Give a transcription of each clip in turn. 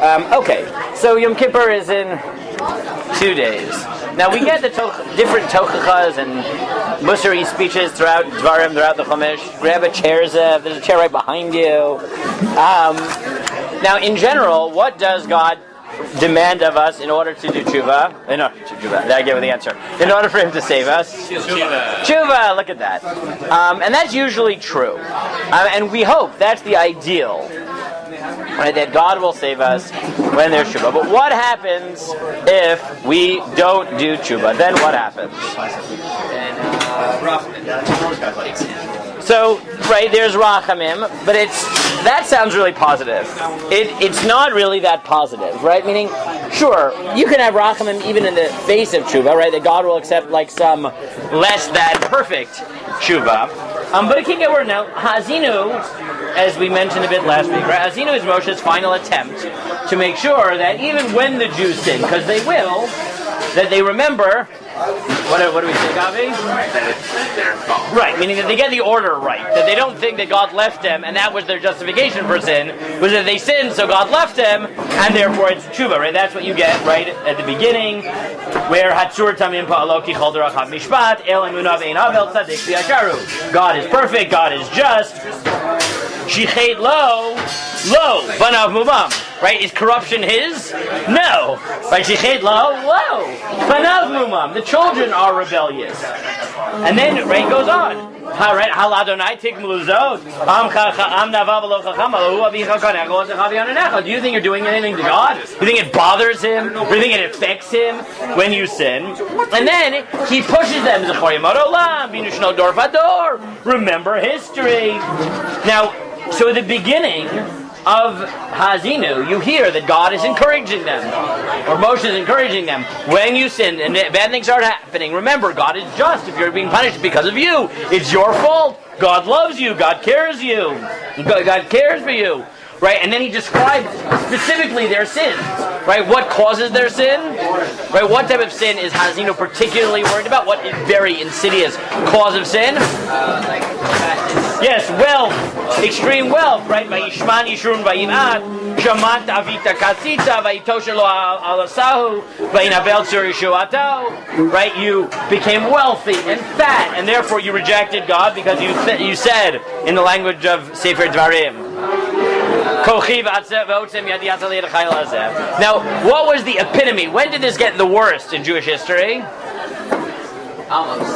Okay, so Yom Kippur is in 2 days. Now we get the different tochachas and Musari speeches throughout Dvarim, throughout the Chumash. Grab a chair, there's a chair right behind you. Now in general, what does God demand of us in order to do tshuva? I gave you the answer. In order for Him to save us? Tshuva, look at that. And that's usually true. And we hope that's the ideal. Right, that God will save us when there's tshuva. But what happens if we don't do tshuva? Then what happens? So, right, there's rachamim, but that sounds really positive. It's not really that positive, right? Meaning, sure, you can have rachamim even in the face of tshuva, right? That God will accept like some less than perfect tshuva. But it can get worse. Now, Hazinu, as we mentioned a bit last week, right? Hazinu is Moshe's final attempt to make sure that even when the Jews sin, because they will, that they remember, what do we say, Gavi? That it's their fault. Right, meaning that they get the order right, that they don't think that God left them, and that was their justification for sin, was that they sinned, so God left them, and therefore it's tshuva, right? That's what you get right at the beginning, where Hatzur Tamim Pa'alo Ki Chol Deracham Mishpat El Emunav Ein Avel Tzadik V'Yasharu. God is perfect, God is just. Shichet Lo Banav Mubam. Right? Is corruption His? No. Right? Shichet Lo Banav Mubam. The children are rebellious. And then right goes on. Right? Hal Adonai Tik Muluzot. Do you think you're doing anything to God? Do you think it bothers Him? Do you think it affects Him when you sin? And then He pushes them. Remember history. Now, so at the beginning of Hazinu, you hear that God is encouraging them, or Moshe is encouraging them. When you sin and bad things start happening, remember, God is just. If you're being punished because of you, it's your fault. God loves you. God cares for you. Right? And then He describes specifically their sins. Right? What causes their sin? Right? What type of sin is Hazinu particularly worried about? What is very insidious cause of sin? Yes, wealth. Extreme wealth, right? Vayishman Yishurun Vayimat, Shamat Avita Katzitza, Vayitoshelo Alasahu, Vayinabel Tzur Yeshuato. Right? You became wealthy and fat, and therefore you rejected God because you said, in the language of Sefer Dvarim, now, what was the epitome? When did this get the worst in Jewish history? Almost.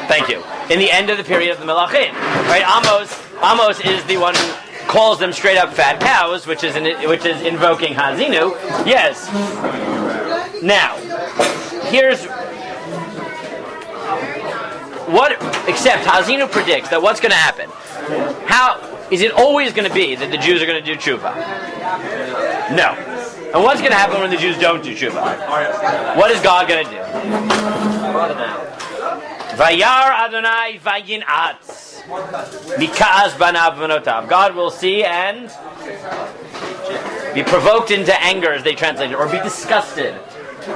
Thank you. In the end of the period of the Melachim, right? Amos is the one who calls them straight up fat cows, which is invoking Hazinu. Yes. Now, here's what. Except Hazinu predicts that what's going to happen. How is it always going to be that the Jews are going to do tshuva? No. And what's going to happen when the Jews don't do tshuva? What is God going to do? Vayar Adonai vayin'atz mika'az banav v'notav. God will see and be provoked into anger, as they translate it, or be disgusted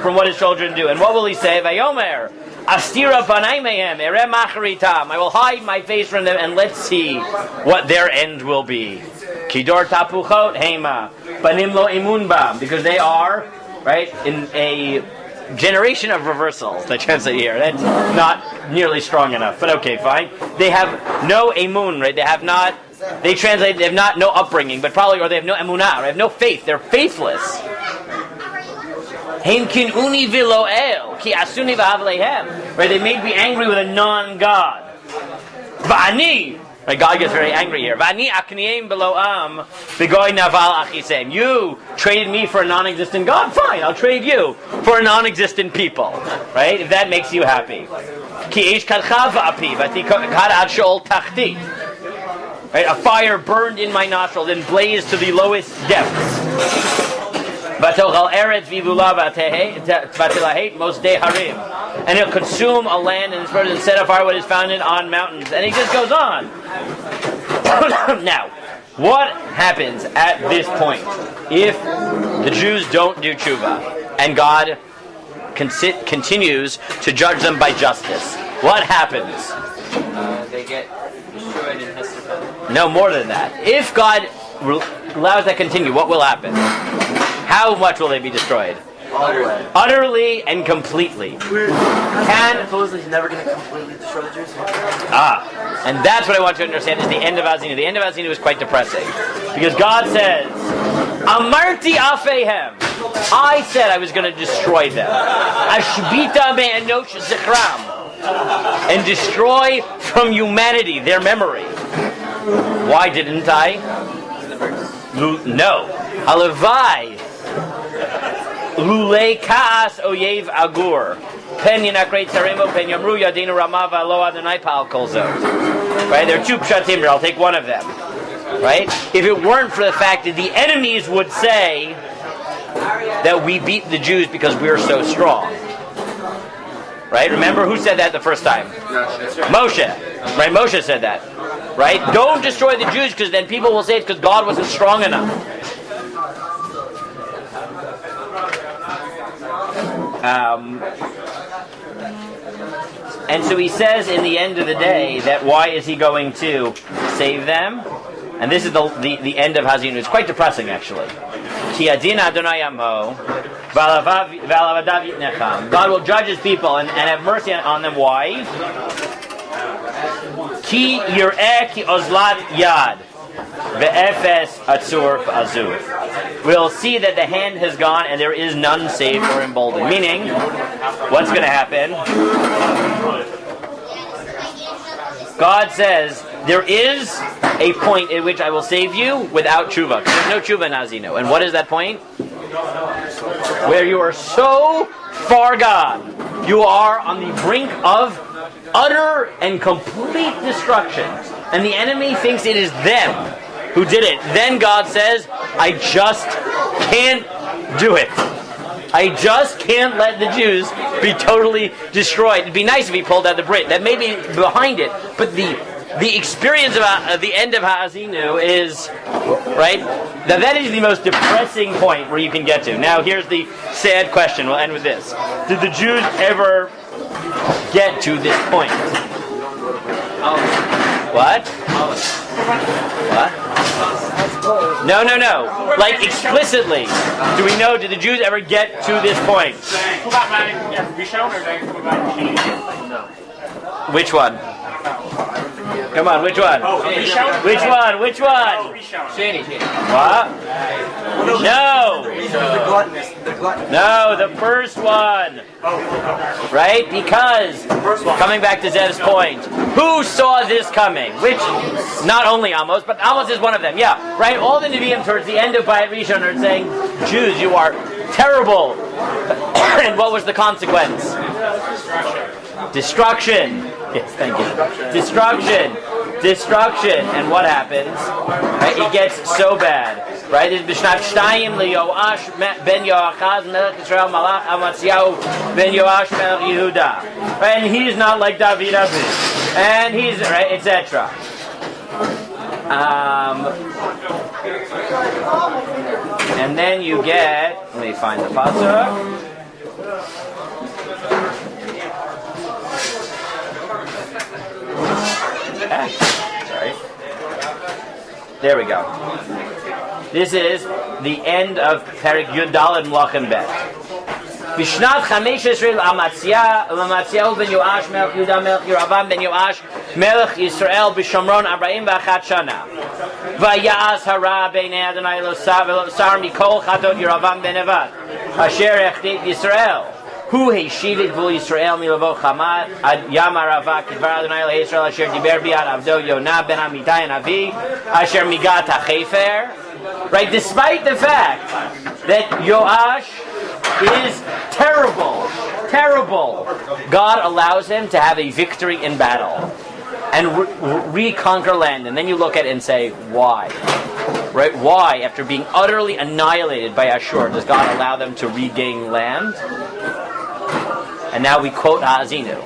from what His children do. And what will He say? Vayomer astira panay mehem ereh macharitam. I will hide my face from them, and let's see what their end will be. Kidor tapuchot hema panim lo imun bam, because they are right in a generation of reversals. They translate here. That's not nearly strong enough, but okay, fine. They have no emun, right? They have not. They translate. They have not no upbringing, but probably, or they have no emunah. Right? They have no faith. They're faithless. Right? They made me angry with a non-God. Va'ani. Right, God gets very angry here. You traded me for a non-existent God? Fine, I'll trade you for a non-existent people. Right? If that makes you happy. Right? A fire burned in my nostrils and blazed to the lowest depths. And it'll consume a land and set afire what is founded on mountains. And he just goes on. Now, what happens at this point if the Jews don't do tshuva and God continues to judge them by justice? What happens? They get destroyed in Hesed. No, more than that. If God allows that to continue, what will happen? How much will they be destroyed? Utterly and completely. Supposedly he's never going to completely destroy the Jews. And that's what I want you to understand is the end of Azinu. The end of Azinu is quite depressing. Because God says, Amarti afehem. I said I was going to destroy them. Ashbita me'enosh zichram. And destroy from humanity their memory. Why didn't I? No. Halavai. Lulei kaas oyev agur. Pen yinakre tzaremo pen yamru yadinu ramava lo adonai pal kol zot. Right? There are two pshatim here. I'll take one of them. Right? If it weren't for the fact that the enemies would say that we beat the Jews because we are so strong. Right? Remember who said that the first time? Moshe. Right? Moshe said that. Right? Don't destroy the Jews because then people will say it's because God wasn't strong enough. And so he says in the end of the day that why is he going to save them? And this is the end of Hazinu. It's quite depressing actually. God will judge his people and have mercy on them. Why? Ki yireh ki ozlat yad ve'efes atzur v'azuv. We'll see that the hand has gone and there is none saved or emboldened. Meaning, what's going to happen? God says, there is a point at which I will save you without tshuva. There's no tshuva in Azinu. And what is that point? Where you are so far gone. You are on the brink of utter and complete destruction. And the enemy thinks it is them who did it. Then God says, I just can't do it. I just can't let the Jews be totally destroyed. It'd be nice if he pulled out the Brit. That may be behind it. But the experience of the end of Ha'azinu is, right? That is the most depressing point where you can get to. Now here's the sad question. We'll end with this. Did the Jews ever get to this point? What? What? No. Like explicitly. Do we know, did the Jews ever get to this point? No. Which one? Come on, which one? Which one? Which one? What? No. No, the first one. Right? Because, coming back to Zev's point, who saw this coming? Which, not only Amos, but Amos is one of them. Yeah, right? All the Nevi'im towards the end of Bayit Rishon are saying, Jews, you are terrible. And what was the consequence? Destruction. Yes, thank you. Destruction. And what happens? Right? It gets so bad. Right? It's B'shnat Shtayim leYoash ben Yoachaz melech Yisrael malach Amatziyahu ben Yoash melech Yehuda. And he's not like David Aviv. And he's, right, etc. And then you get, let me find the pasuk. Sorry. There we go. This is the end of Perik Yud Daled Mlachim Bet. Bishnat 15 Amatziyahu ben Yoash melech Yehuda melech Yeravam ben Yoash melech Yisrael b'Shomron 41 shana. Vayas hara b'nei Adonai lo sar mikol chatot Yeravam ben Nevat asher echdit Yisrael. Hu heishivit v'ul Yisrael milavo Chamad ad yam arava kidvar Adonai leYisrael asher diber biad avdo Yonah ben Amitai and Avi asher migat hachefer. Right, despite the fact that Yoash is terrible, God allows him to have a victory in battle and reconquer land. And then you look at it and say, why? Right? Why, after being utterly annihilated by Ashur, does God allow them to regain land? And now we quote Ha'azinu.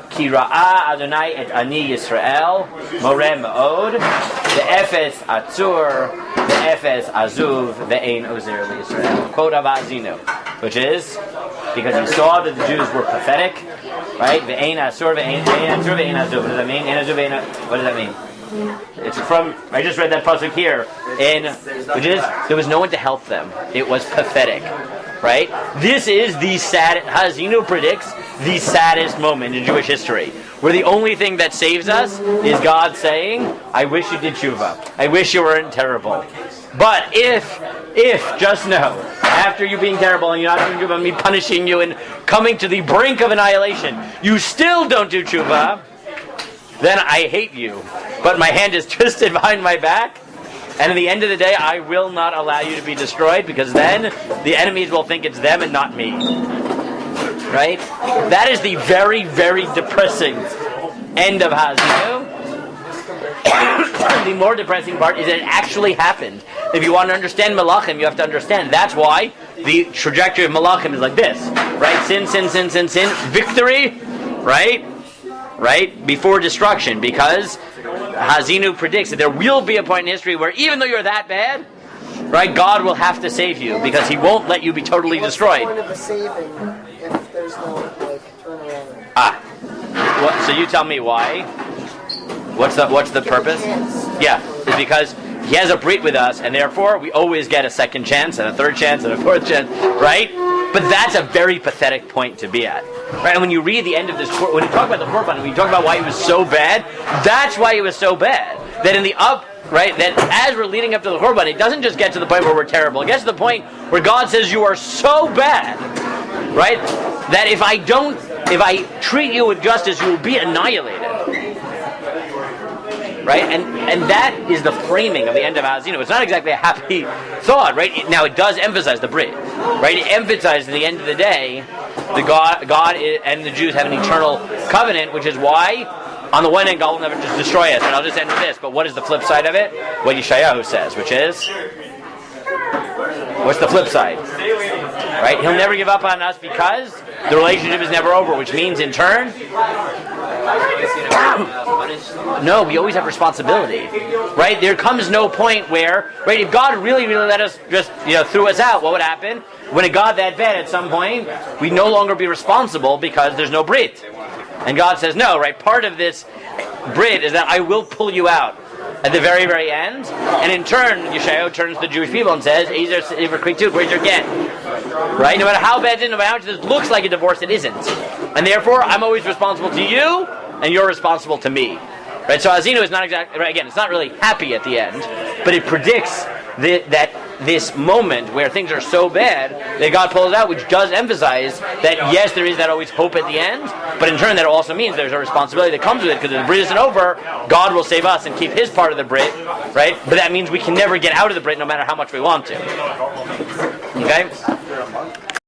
Ki ra'a Adonai et ani Yisrael moreh ma'od ve'efes atzur ve'efes azuv ve'ein ozer Yisrael. Quote of Ha'azinu, which is because he saw that the Jews were pathetic, right? Ve'ein atzur ve'ein azuv. What does that mean? What does that mean? It's from. I just read that pasuk here, which is there was no one to help them. It was pathetic, right? This is the sad. Hazinu predicts the saddest moment in Jewish history, where the only thing that saves us is God saying, "I wish you did tshuva. I wish you weren't terrible." But if just know, after you being terrible and you're not doing tshuva, me punishing you and coming to the brink of annihilation, you still don't do tshuva, then I hate you. But my hand is twisted behind my back, and at the end of the day, I will not allow you to be destroyed, because then the enemies will think it's them and not me. Right? That is the very, very depressing end of Hazinu. The more depressing part is that it actually happened. If you want to understand Malachim, you have to understand. That's why the trajectory of Malachim is like this. Right? Sin, sin, sin, sin, sin. Victory. Right? Right? Before destruction. Because Hazinu predicts that there will be a point in history where even though you're that bad, right, God will have to save you, because He won't let you be totally destroyed. What's the point of the saving if there's no turnaround? So you tell me why? What's the purpose? Yeah, it's because He has a brit with us, and therefore we always get a second chance, and a third chance, and a fourth chance, right? But that's a very pathetic point to be at, right? And when you read the end of this, when you talk about the Korban, when you talk about why it was so bad, that's why it was so bad. That in the right, that as we're leading up to the Korban, it doesn't just get to the point where we're terrible. It gets to the point where God says you are so bad, right, that if I treat you with justice, you will be annihilated. Right? And that is the framing of the end of Hazinu. It's not exactly a happy thought, right? Now it does emphasize the brit, right? It emphasizes at the end of the day, the God and the Jews have an eternal covenant, which is why, on the one hand, God will never just destroy us. And I'll just end with this. But what is the flip side of it? What Yeshayahu says, which is, what's the flip side? Right? He'll never give up on us because the relationship is never over, which means in turn, no, we always have responsibility, right? There comes no point where, right, if God really, really let us just, threw us out, what would happen? When it got that bad at some point, we'd no longer be responsible because there's no brit. And God says, no, right, part of this brit is that I will pull you out at the very, very end. And in turn, Yeshayahu turns to the Jewish people and says, where's your get? Right? No matter how bad it is, no matter how much this looks like a divorce, it isn't. And therefore, I'm always responsible to you, and you're responsible to me. Right? So Hazinu is not exactly, right, again, it's not really happy at the end, but it predicts that this moment where things are so bad that God pulls out, which does emphasize that yes, there is that always hope at the end, but in turn that also means there's a responsibility that comes with it, because if the Brit isn't over, God will save us and keep His part of the Brit, right? But that means we can never get out of the Brit no matter how much we want to. Okay?